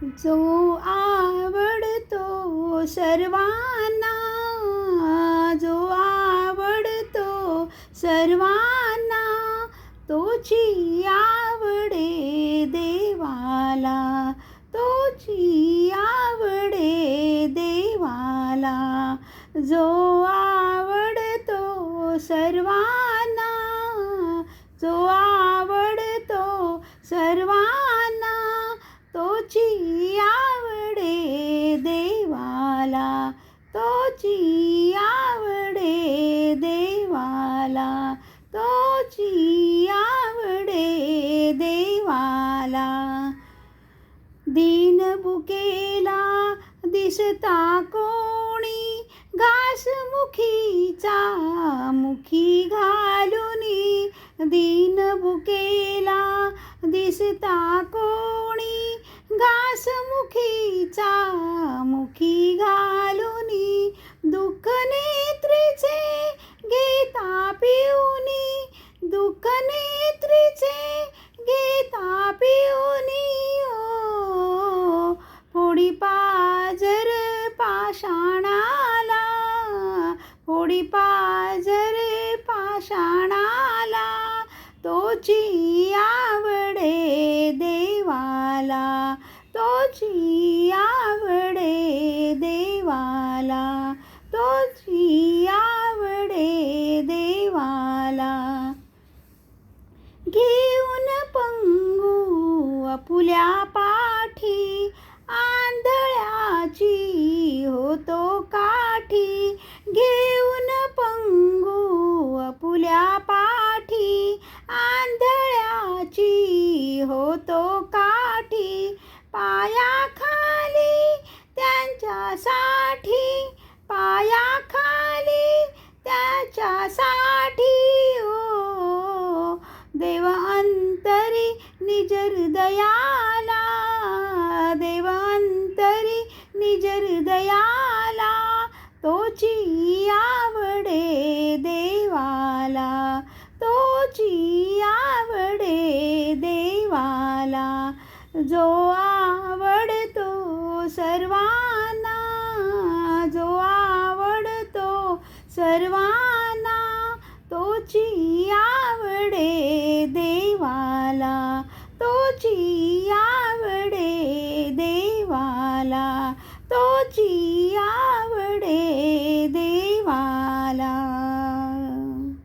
जो आवडतो सर्वांना, जो आवडतो सर्वांना, तोची आवडे देवाला, तोची आवडे देवाला. जो आवडतो सर्वांना, जो आवडतो सर्वांना, तोची आवडे देवाला, तोची आवडे देवाला, तोची आवडे देवाला. दीनभुकेला दिसता कोणी, घासमुखीचा मुखी घालुनी. दीनभुकेला दिसता कोणी, घासमुखीचा मुखी घालुनी. दुःख नेत्रीचे घेता पिऊनी, दुःख नेत्रीचे घेता पिऊनी. ओ फोडी पाजर पाषाणाला, फोडी पाजर पाषाणाला, तोची आवडे देवाला, तोची आवडे देवाला, तोची आवडे देवाला. घेऊन पंगू आपुल्या पाठी, आंधळ्याची होतो काठी. घेऊन पंगू आपुल्या पाठी, आंधळ्याची होतो काठी. पायाखाली त्यांच्यासाठी, पायाखाली त्याच्यासाठी. ओ देव अंतरी निज हृदयाला, देव अंतरी निज हृदयाला, तोची आवडे देवाला, तोची आवडे देवाला. जो आवडतो सर्वांना, जो आवडतो सर्वांना, तोची आवडे देवाला, तोची आवडे देवाला, तोची आवडे देवाला.